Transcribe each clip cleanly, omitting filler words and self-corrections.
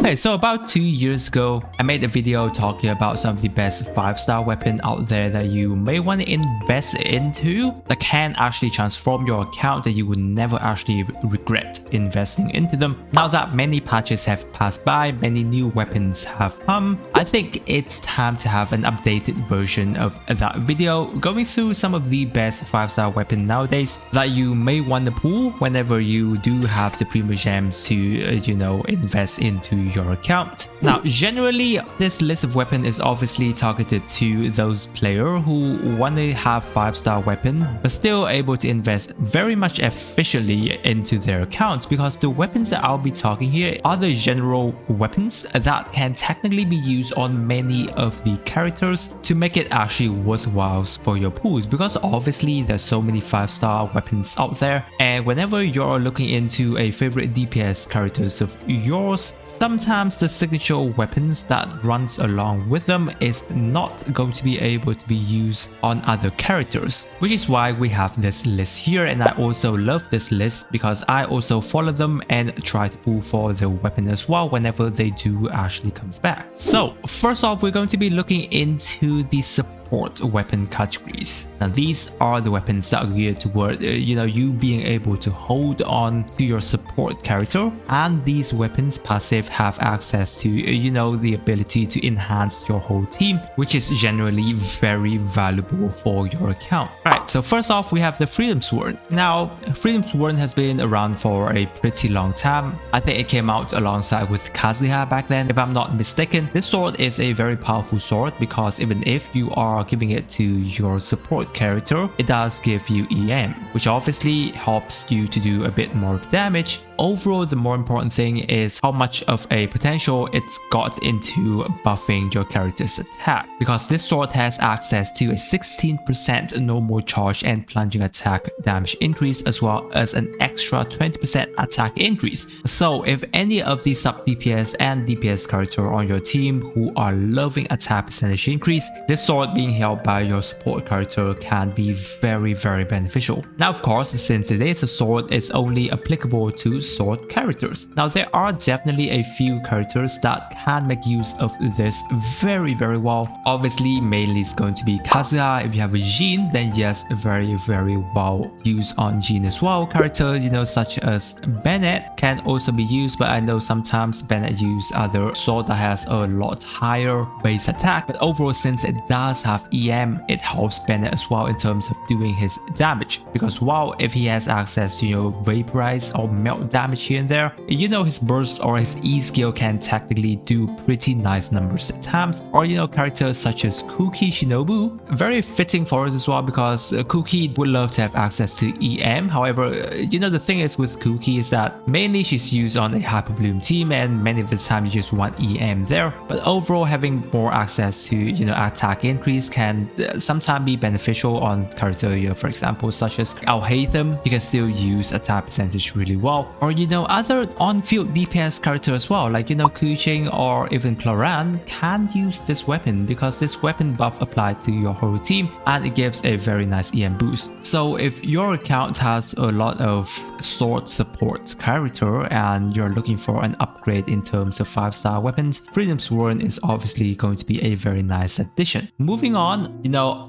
Okay, so about 2 years ago, I made a video talking about some of the best 5-star weapon out there that you may want to invest into that can actually transform your account that you would never actually regret investing into them. Now that many patches have passed by, many new weapons have come, I think it's time to have an updated version of that video going through some of the best 5-star weapon nowadays that you may want to pull whenever you do have the premium gems to invest into your account. Now generally this list of weapon is obviously targeted to those players who want to have 5-star weapon but still able to invest very much efficiently into their account, because the weapons that I'll be talking here are the general weapons that can technically be used on many of the characters to make it actually worthwhile for your pools, because obviously there's so many 5-star weapons out there, and whenever you're looking into a favorite DPS characters of yours, sometimes the signature weapons that runs along with them is not going to be able to be used on other characters, which is why we have this list here. And I also love this list because I also follow them and try to pull for the weapon as well whenever they do actually comes back. So first off, we're going to be looking into the support weapon categories. Now these are the weapons that are geared toward you being able to hold on to your support character, and these weapons passive have access to the ability to enhance your whole team, which is generally very valuable for your account. Alright, so first off we have the Freedom Sword. Now Freedom Sword has been around for a pretty long time. I think it came out alongside with Kazuha back then if I'm not mistaken. This sword is a very powerful sword because even if you are giving it to your support character, it does give you EM, which obviously helps you to do a bit more damage. Overall, the more important thing is how much of a potential it's got into buffing your character's attack, because this sword has access to a 16% normal charge and plunging attack damage increase, as well as an extra 20% attack increase. So if any of the sub DPS and DPS character on your team who are loving attack percentage increase, this sword being held by your support character can be very beneficial. Now of course, since it is a sword, it's only applicable to sword characters. Now there are definitely a few characters that can make use of this very well. Obviously mainly it's going to be Kazuha. If you have a Jin, then yes, very well used on Jin as well. Character such as Bennett can also be used, but I know sometimes Bennett use other sword that has a lot higher base attack, but overall since it does have EM, it helps Bennett as well in terms of doing his damage, because while if he has access to vaporize or melt damage here and there, his burst or his E skill can technically do pretty nice numbers at times. Or characters such as Kuki Shinobu, very fitting for us as well, because Kuki would love to have access to EM. However, the thing is with Kuki is that mainly she's used on a Hyper Bloom team, and many of the time you just want EM there, but overall having more access to attack increase can sometimes be beneficial on character, for example such as Alhaitham. You can still use attack percentage really well, or other on-field DPS character as well, like Kuching or even Cloran can use this weapon, because this weapon buff applied to your whole team and it gives a very nice EM boost. So if your account has a lot of sword support character and you're looking for an upgrade in terms of 5-star weapons, Freedom Sword is obviously going to be a very nice addition. Moving on,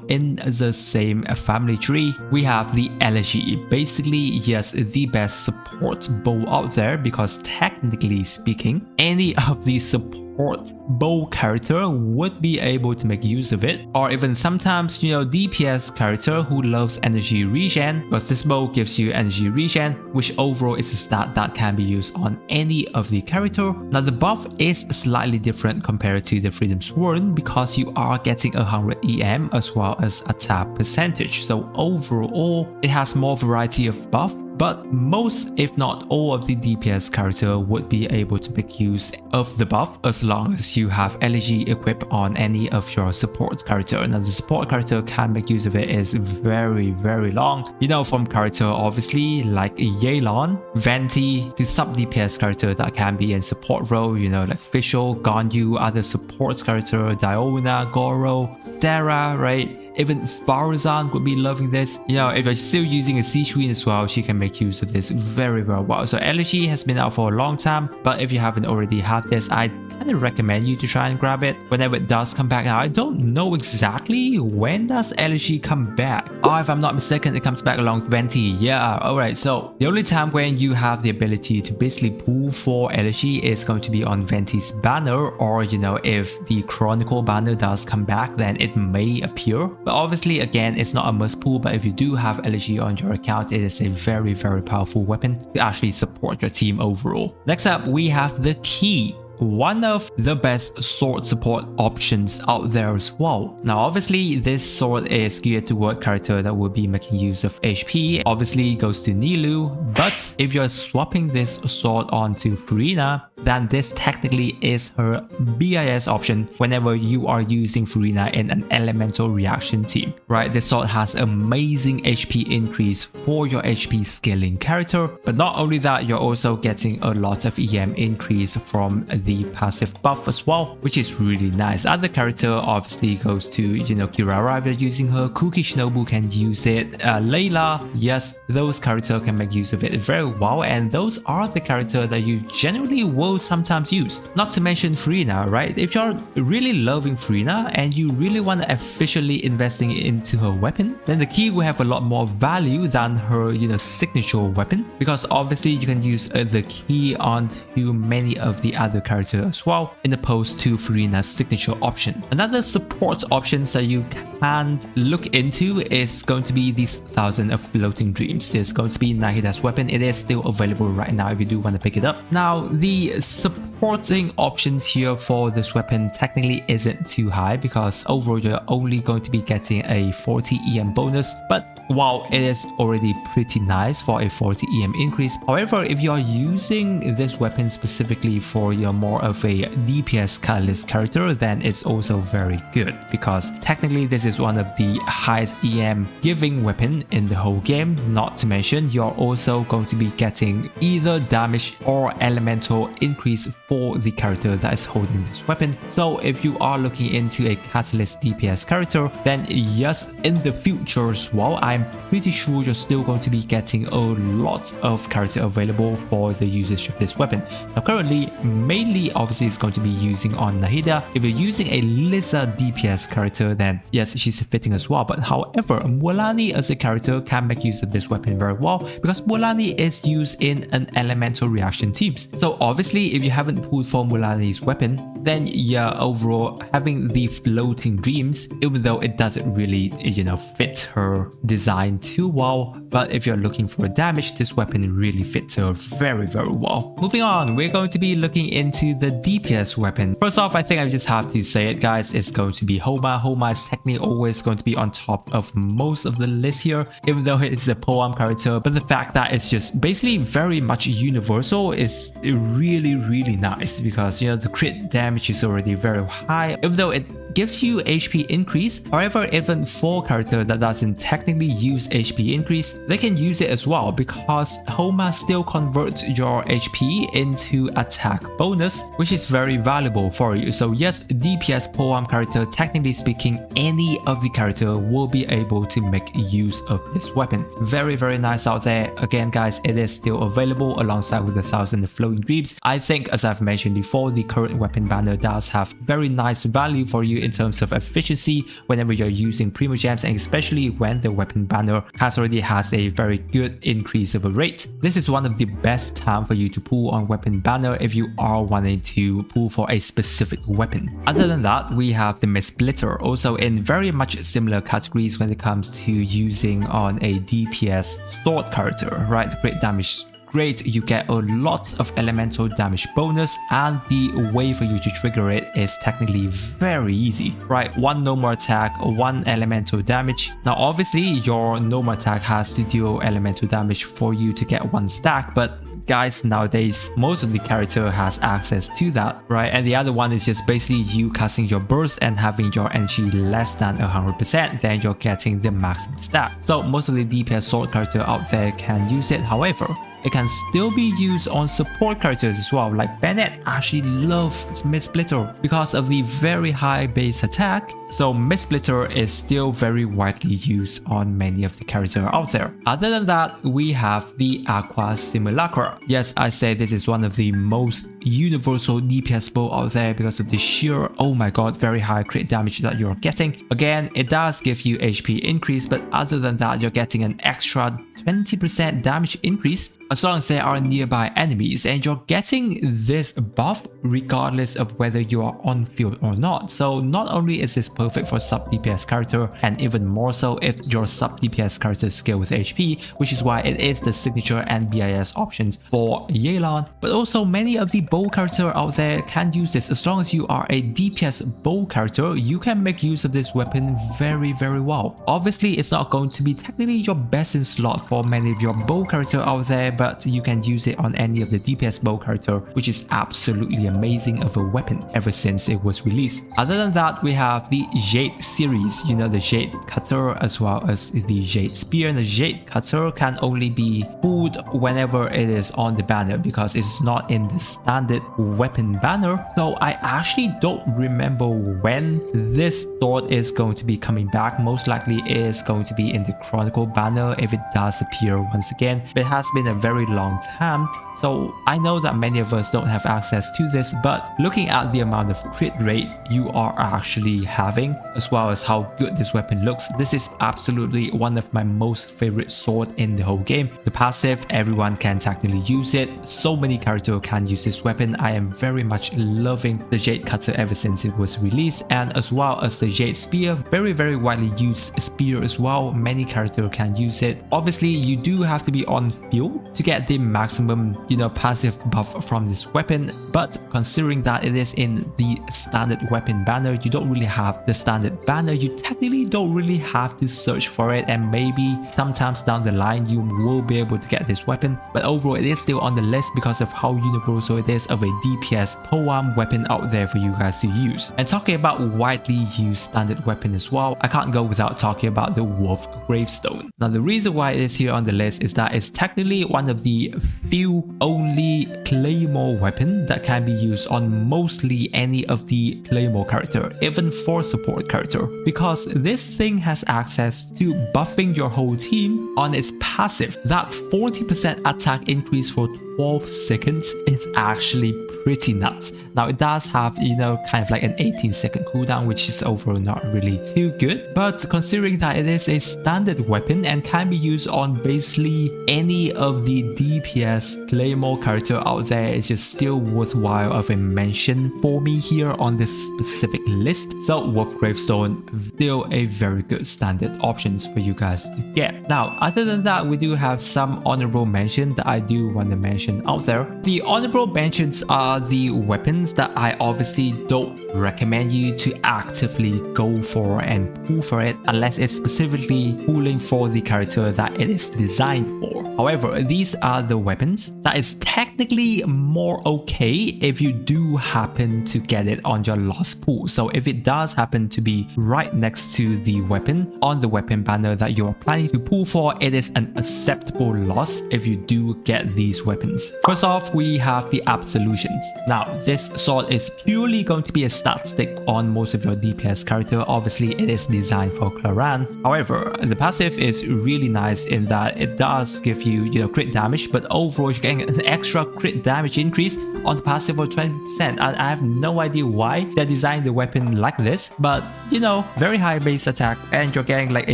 in the same family tree, we have the Elegy. Basically, yes, the best support bow out there, because technically speaking, any of the support bow character would be able to make use of it, or even sometimes DPS character who loves energy regen, because this bow gives you energy regen, which overall is a stat that can be used on any of the character. Now the buff is slightly different compared to the Freedom Sword, because you are getting 100 EM as well as attack percentage. So overall it has more variety of buff, but most if not all of the DPS character would be able to make use of the buff as long as you have Elegy equipped on any of your support character. Now the support character can make use of it is very long, from character obviously like Yelan, Venti, to sub DPS character that can be in support role, like Fischl, Ganyu, other support character, Diona, Goro, Sarah, right? even Farazan would be loving this. You know, if you're still using a C-Queen as well, she can make use of this very well. So Elegy has been out for a long time, but if you haven't already had this, I kind of recommend you to try and grab it whenever it does come back. Now, I don't know exactly when does Elegy come back. Oh, if I'm not mistaken, it comes back along 20. Yeah, alright. So the only time when you have the ability to basically pull for Elegy is going to be on Venti's banner, or you know, if the Chronicle banner does come back, then it may appear. But obviously, again, it's not a must pull, but if you do have Elegy on your account, it is a very powerful weapon to actually support your team overall. Next up, we have the Key. One of the best sword support options out there as well. Now obviously this sword is geared toward character that will be making use of HP, obviously goes to Nilou, but if you're swapping this sword onto Furina, then this technically is her BIS option whenever you are using Furina in an elemental reaction team, right? This sword has amazing HP increase for your HP scaling character, but not only that, you're also getting a lot of EM increase from the passive buff as well, which is really nice. Other character obviously goes to, you know, Kirara if you're using her, Kuki Shinobu can use it, Layla, yes, those characters can make use of it very well, and those are the character that you generally will sometimes use. Not to mention Furina, right? If you're really loving Furina and you really want to efficiently investing into her weapon, then the Key will have a lot more value than her, you know, signature weapon, because obviously you can use the Key onto many of the other characters as well, in opposed to Furina's signature option. Another support options that you can look into is going to be these 1000 of Floating Dreams. There's going to be Nahida's weapon. It is still available right now if you do want to pick it up. Now the supporting options here for this weapon technically isn't too high, because overall you're only going to be getting a 40 EM bonus, but while it is already pretty nice for a 40 EM increase, however, if you are using this weapon specifically for your more of a DPS catalyst character, then it's also very good, because technically this is one of the highest EM giving weapon in the whole game. Not to mention, you're also going to be getting either damage or elemental increase for the character that is holding this weapon. So if you are looking into a catalyst DPS character, then yes, in the future as well, I'm pretty sure you're still going to be getting a lot of character available for the usage of this weapon. Now currently, mainly obviously it's going to be using on Nahida. If you're using a Lizard DPS character, then yes, she's fitting as well. But however, Mualani as a character can make use of this weapon very well, because Mualani is used in an elemental reaction teams. So obviously, if you haven't pulled for Mualani's weapon, then yeah, overall having the Floating Dreams, even though it doesn't really, you know, fit her design too well, but if you're looking for damage, this weapon really fits her very well. Moving on, we're going to be looking into the DPS weapon. First off, I think I just have to say it, guys, it's going to be Homa. Homa is technically always going to be on top of most of the list here, even though it is a poem character, but the fact that it's just basically very much universal is really nice, because you know the crit damage is already very high, even though it gives you HP increase. However, even for character that doesn't technically use HP increase, they can use it as well, because Homa still converts your HP into attack bonus, which is very valuable for you. So yes, DPS poem character, technically speaking, any of the character will be able to make use of this weapon. Very nice out there. Again guys, it is still available alongside with the 1000 Floating Dreams. I think, as I've mentioned before, the current weapon banner does have very nice value for you in terms of efficiency whenever you're using Primo Gems, and especially when the weapon banner already has a very good increase of a rate. This is one of the best time for you to pull on weapon banner if you are wanting to pull for a specific weapon. Other than that, we have the Misplitter, also in very much similar categories when it comes to using on a DPS sword character, right? The crit damage great, you get a lot of elemental damage bonus, and the way for you to trigger it is technically very easy, right? One normal attack, one elemental damage. Now obviously your normal attack has to deal elemental damage for you to get one stack, but guys, nowadays most of the character has access to that, right? And the other one is just basically you casting your burst and having your energy less than 100%, then you're getting the maximum stack. So most of the DPS sword character out there can use it. However, it can still be used on support characters as well. Like Bennett actually loves Mid-Splitter because of the very high base attack. So Mid-Splitter is still very widely used on many of the characters out there. Other than that, we have the Aqua Simulacra. Yes, I say this is one of the most universal DPS bow out there because of the sheer, oh my god, very high crit damage that you're getting. Again, it does give you HP increase, but other than that, you're getting an extra 20% damage increase as long as there are nearby enemies, and you're getting this buff regardless of whether you are on field or not. So not only is this perfect for sub DPS character, and even more so if your sub DPS character scale with HP, which is why it is the signature and BIS options for Yelan, but also many of the bow character out there can use this. As long as you are a DPS bow character, you can make use of this weapon very well. Obviously, it's not going to be technically your best in slot for many of your bow character out there, but you can use it on any of the DPS bow character, which is absolutely amazing of a weapon ever since it was released. Other than that, we have the Jade series, you know, the Jade Cutter as well as the Jade Spear. And the Jade Cutter can only be pulled whenever it is on the banner because it's not in the standard weapon banner. So I actually don't remember when this sword is going to be coming back. Most likely it is going to be in the Chronicle banner if it does appear once again. But it has been a very long time, so I know that many of us don't have access to this, but looking at the amount of crit rate you are actually having, as well as how good this weapon looks, this is absolutely one of my most favorite sword in the whole game. The passive, everyone can technically use it. So many characters can use this weapon. I am very much loving the Jade Cutter ever since it was released, and as well as the Jade Spear, very widely used spear as well. Many characters can use it. Obviously, you do have to be on field to get the maximum, you know, passive buff from this weapon, but considering that it is in the standard weapon banner, you don't really have the standard banner. You technically don't really have to search for it, and maybe sometimes down the line you will be able to get this weapon, but overall it is still on the list because of how universal it is of a DPS polearm weapon out there for you guys to use. And talking about widely used standard weapon as well, I can't go without talking about the Wolf Gravestone. Now the reason why it is here on the list is that it's technically one of the few only claymore weapon that can be used on mostly any of the claymore character, even for support character, because this thing has access to buffing your whole team on its passive. That 40% attack increase for 12 seconds is actually pretty nuts. Now it does have, you know, kind of like an 18-second cooldown, which is overall not really too good, but considering that it is a standard weapon and can be used on basically any of the DPS claymore character out there, it's just still worthwhile of a mention for me here on this specific list. So Wolf Gravestone, still a very good standard options for you guys to get. Now other than that, we do have some honorable mentions that I do want to mention out there. The honorable mentions are the weapons that I obviously don't recommend you to actively go for and pull for it unless it's specifically pulling for the character that it is designed for. However, these are the weapons that is technically more okay if you do happen to get it on your lost pool. So if it does happen to be right next to the weapon on the weapon banner that you're planning to pull for, it is an acceptable loss if you do get these weapons. First off, we have the Absolutions. Now this sword is purely going to be a stat stick on most of your DPS character. Obviously it is designed for Claran. However, the passive is really nice in that it does give you, you know, crit damage, but overall you're getting an extra crit damage increase on the passive for 20%. I have no idea why they designed the weapon like this, but you know, very high base attack and you're getting like a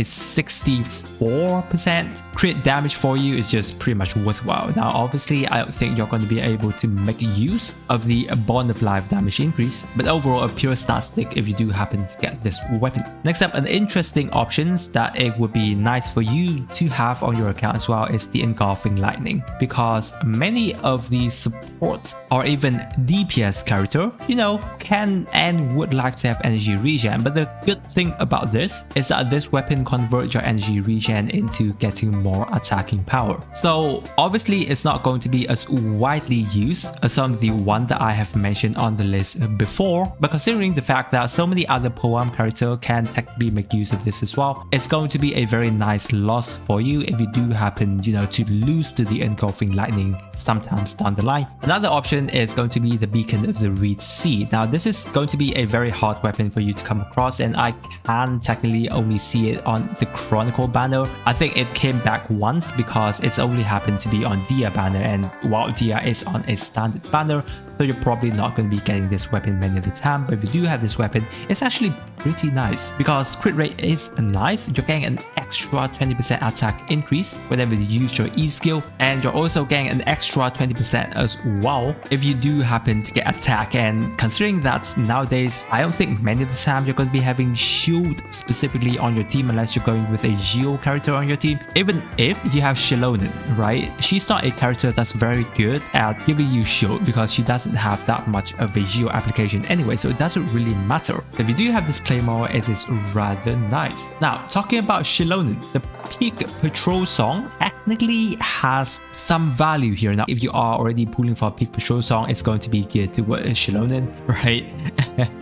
64% crit damage for you is just pretty much worthwhile. Now obviously I don't think you're going to be able to make use of the Bond of Life damage increase, but overall a pure stat stick if you do happen to get this weapon. Next up, an interesting options that it would be nice for you to have on your account as well is the Engulfing Lightning, because many of the support or even DPS character, you know, can and would like to have energy regen, but the good thing about this is that this weapon converts your energy regen regen into getting more attacking power. So obviously it's not going to be as widely used as some of the one that I have mentioned on the list before, but considering the fact that so many other poem characters can technically make use of this as well, it's going to be a very nice loss for you if you do happen, to lose to the engulfing lightning sometimes down the line. Another option is going to be the Beacon of the Reed Sea. Now this is going to be a very hard weapon for you to come across, and I can technically only see it on the Chronicle banner. I think it came back once because it's only happened to be on Dia banner, and while Dia is on a standard banner, so you're probably not going to be getting this weapon many of the time. But if you do have this weapon, it's actually pretty nice because crit rate is nice. You're getting an extra 20% attack increase whenever you use your E skill, and you're also getting an extra 20% as well if you do happen to get attack. And considering that nowadays, I don't think many of the time you're going to be having shield specifically on your team unless you're going with a Geo character on your team. Even if you have Shilonen, right? She's not a character that's very good at giving you shield because she doesn't have that much of a Geo application anyway, so it doesn't really matter. If you do have this Claymore, it is rather nice. Now, talking about Shilonen, the Peak Patrol song technically has some value here. Now, if you are already pulling for a Peak Patrol song, it's going to be geared toward Shilonen, right?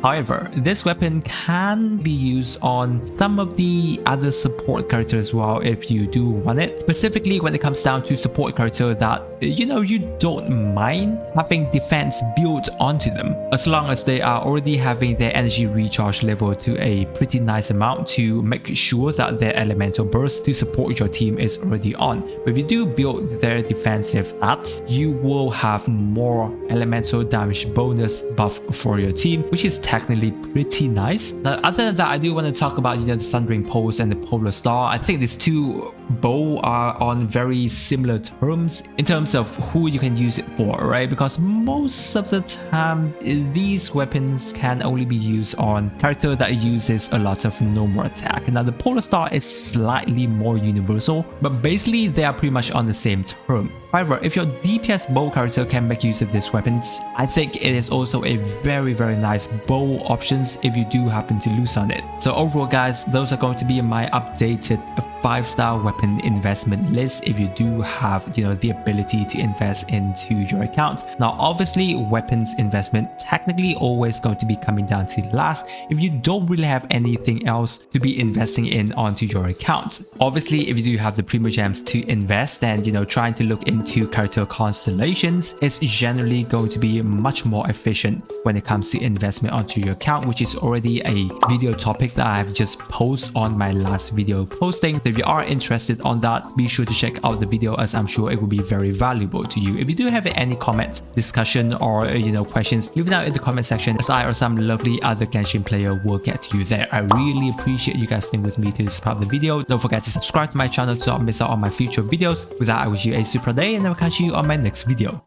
However, this weapon can be used on some of the other support characters as well if you do want it. Specifically when it comes down to support character that, you don't mind having defense built onto them, as long as they are already having their energy recharge level to a pretty nice amount to make sure that their elemental burst to support your team is already on. But if you do build their defensive stats, you will have more elemental damage bonus buff for your team, which is technically pretty nice. Now, other than that, I do want to talk about the Thundering Pulse and the Polar Star. I think these two bow are on very similar terms in terms of who you can use it for, right? Because most of the time these weapons can only be used on character that uses a lot of normal attack. Now the Polar Star is slightly more universal, but basically they are pretty much on the same term. However, if your DPS bow character can make use of these weapons, I think it is also a very nice bow options if you do happen to lose on it. So overall guys, those are going to be my updated 5-star weapon investment list if you do have the ability to invest into your account. Now obviously weapons investment technically always going to be coming down to last if you don't really have anything else to be investing in onto your account. Obviously if you do have the Primo Gems to invest, then trying to look into character constellations is generally going to be much more efficient when it comes to investment onto your account, which is already a video topic that I have just posted on my last video posting. So if you are interested on that, be sure to check out the video, as I'm sure it will be very valuable to you. If you do have any comments, discussion, or questions, leave it out in the comment section, as I or some lovely other Genshin player will get to you there. I really appreciate you guys staying with me to this part of the video. Don't forget to subscribe to my channel to not miss out on my future videos. With that, I wish you a super day, and I will catch you on my next video.